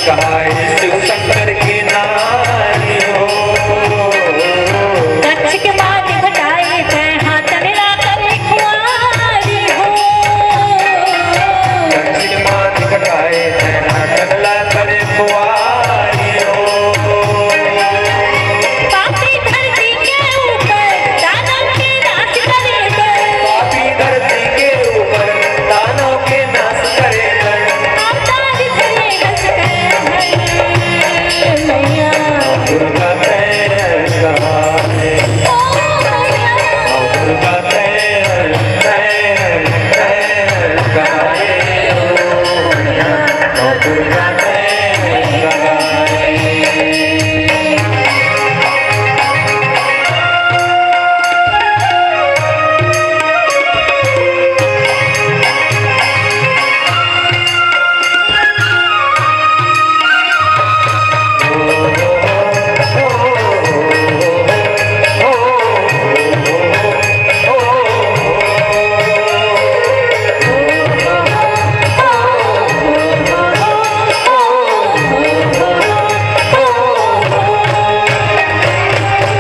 कहाए शिव शंकर की नारी हो। दक्ष के बाद घटाए तय हाथ मिला कर खुआरी हो। दक्ष के बाद घटाए तय हाथ मिला कर खुआरी हो। पापी धरती के ऊपर दानव के नाश करेगा। पापी धरती के ऊपर दानव के नाश करेगा। अवतार धरे रस मैया दुर्गा तैर कहाए दुर्गा तैर तैर तैर कहाए दुर्गा तैर कहाए।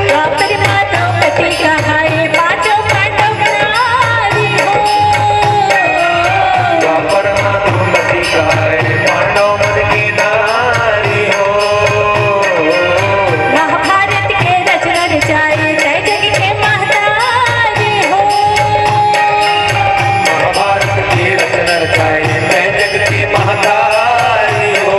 द्रौपदी माता पति कहाए पांचों पांडव नारी हो। द्वापर मधुमती कहाए पांडव मद की नारी हो। महाभारत के रचना रचाए जय जग के महतारी हो। महाभारत की रचना रचाए जय जग की महतारी हो।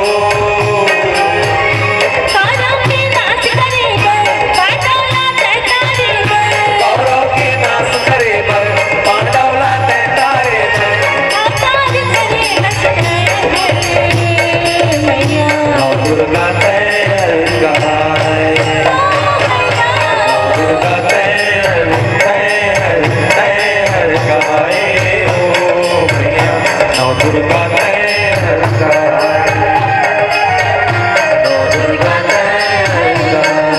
कौरव के नाश करेगा पांडव लाते तारेगा। कौरव के नाश करे बर पांडव लाते तारे बर। अवतार धरे रस मैया दुर्गा तैर कहाए दुर्गा तैर तैर तैर कहाए हो मैया। नौ दुर्गा तैर कहाए नौ दुर्गा तैर कहाए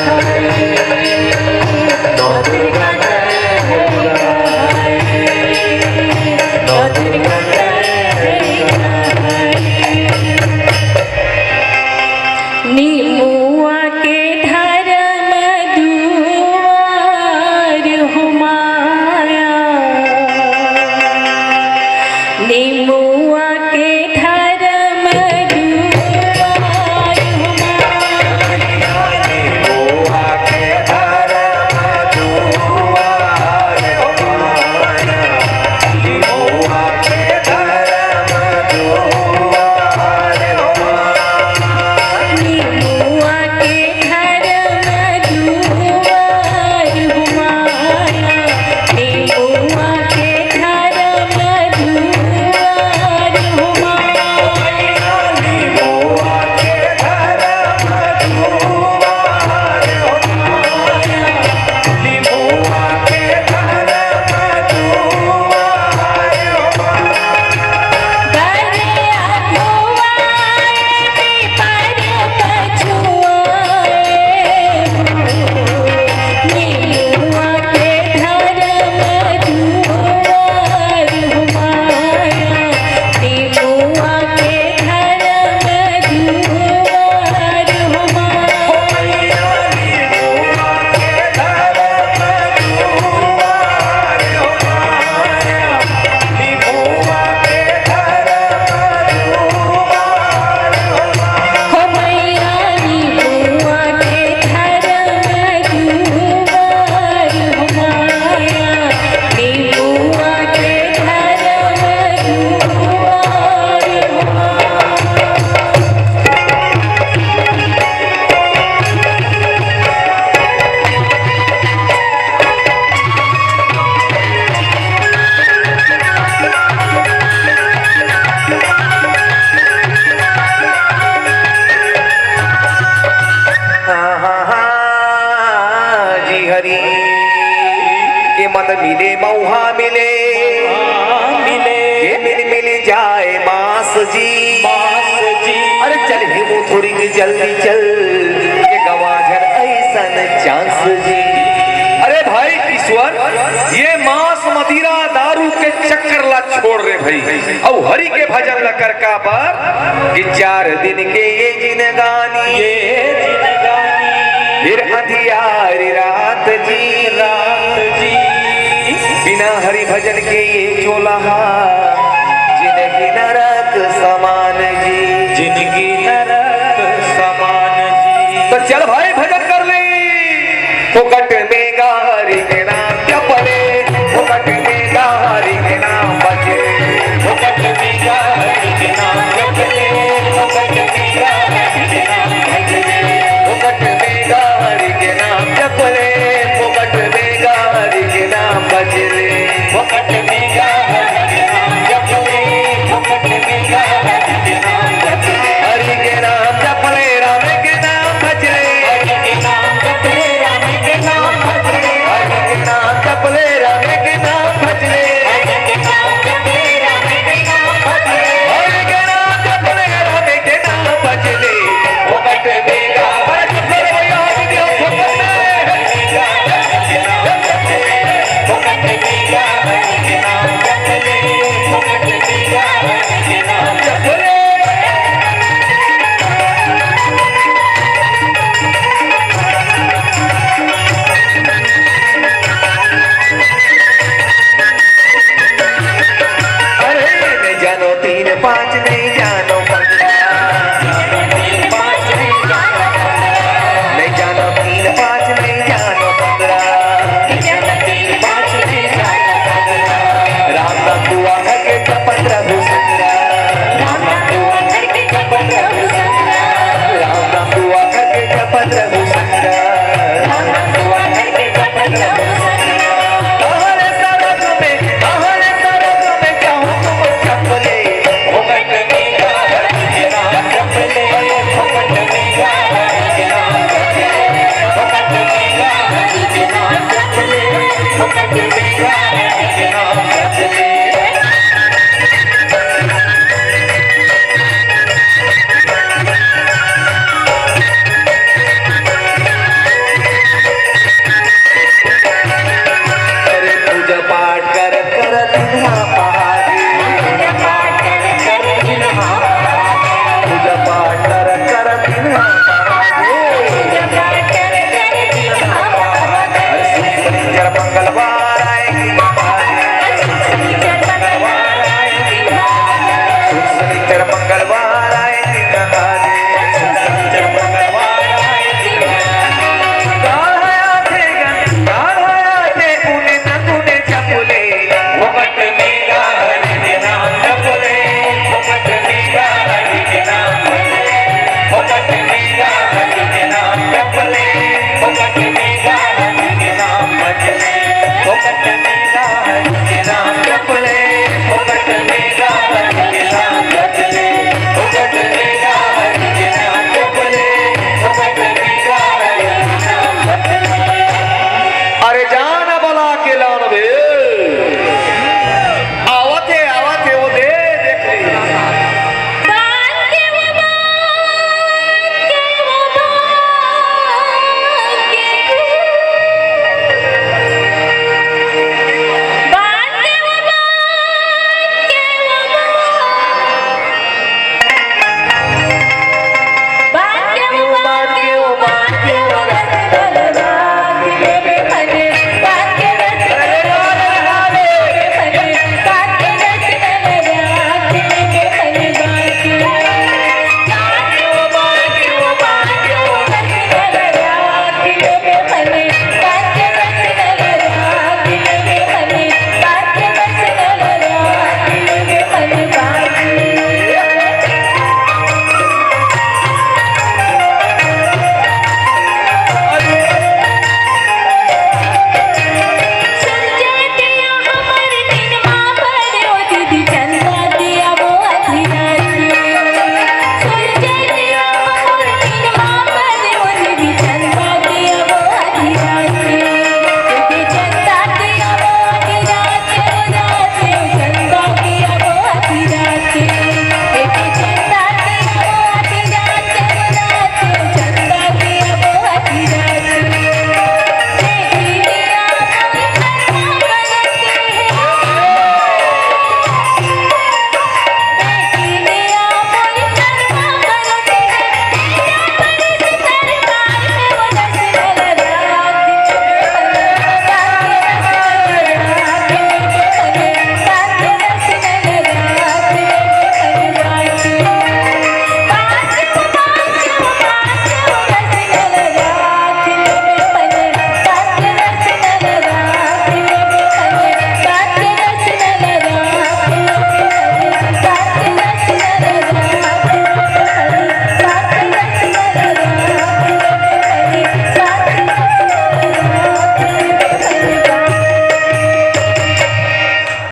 नौ दुर्गा तैर कहाए नौ दुर्गा तैर कहाए। नीमुआ के धर्म दुआर हुमाया। नीमुआ के धर्म दुआर हुमाया। मोहा के धर्म दुआर हुमाया। मोहा के धर्म दुआर हुमाया। नीमुआ के धर्म दुआर हुमाया। नीमुआ के धर्म दुआर हुमाया। मोहा के धर्म दुआर हुमाया। मोहा के धर्म दुआर हुमाया। गले अधुआए पर पछुआए। नीमुआ के धर्म दुआर हुमाया। नीमुआ के धर्म दुआर हुमाया। हो मैया नीमुआ के धर्म दुआर हुमाया। नीमुआ के धर्म दुआर हुमाया। जी हरी के मन मिले मऊहा मिले के मिल जाए मास जी अरे चल हिमू थोड़ी जल्दी चल ये गवाझर ऐसा चांस जी। अरे भाई ईश्वर ये मांस मदिरा दारू के चक्कर ला छोड़ रे भाई और हरि के भजन ला कर का पर कि 4 दिन के ये जिनगानी फिर अंधियारी रात जी बिना हरि भजन के ये चोलहा जिंदगी नरक समान जिंदगी नरक समान तो चल भाई भजन कर ले फुकट में गारी के नाम जपले फुकट में गारी के नाम बजे फुकट में गारी के नाम जपले फुकट में गारी के नाम बजे फुकट में गारी के नाम जपले फुकट में गारी के नाम बजले फुकट में गारी के नाम जपले फुकट में गारी के नाम जपले हरि के नाम जपले राम के नाम बजले हरि के नाम जपले राम के नाम भजले हरि के नाम जपले राम के नाम भजले हरि के नाम जपले राम के नाम भजले हरि के नाम जपले राम के नाम भजले फुकट में गारी के नाम जपले फुकट में गारी के नाम जपले फुकट में गारी के नाम जपले अरे नहीं जानो 3 5 नहीं जानो 15 नहीं जानो 3 5 नहीं जानो 15 राम नाम दुआ करके तपन रघु संग्रा राम नाम दुआ करके तपन रघु संग्रा राम नाम दुआ करके तपन रघु संग्रा राम नाम दुआ करके तपन रघु संग्रा कहरे सरग में कहूँ तुम चपले फुकट में गारी के नाम जपले फुकट में गारी के नाम जपले फुकट में गारी के नाम जपले फुकट में गारी के नाम जपले अरे पूजा पाठ कर कर दिन्हा पहाड़ी पूजा पाठ कर कर दिन्हा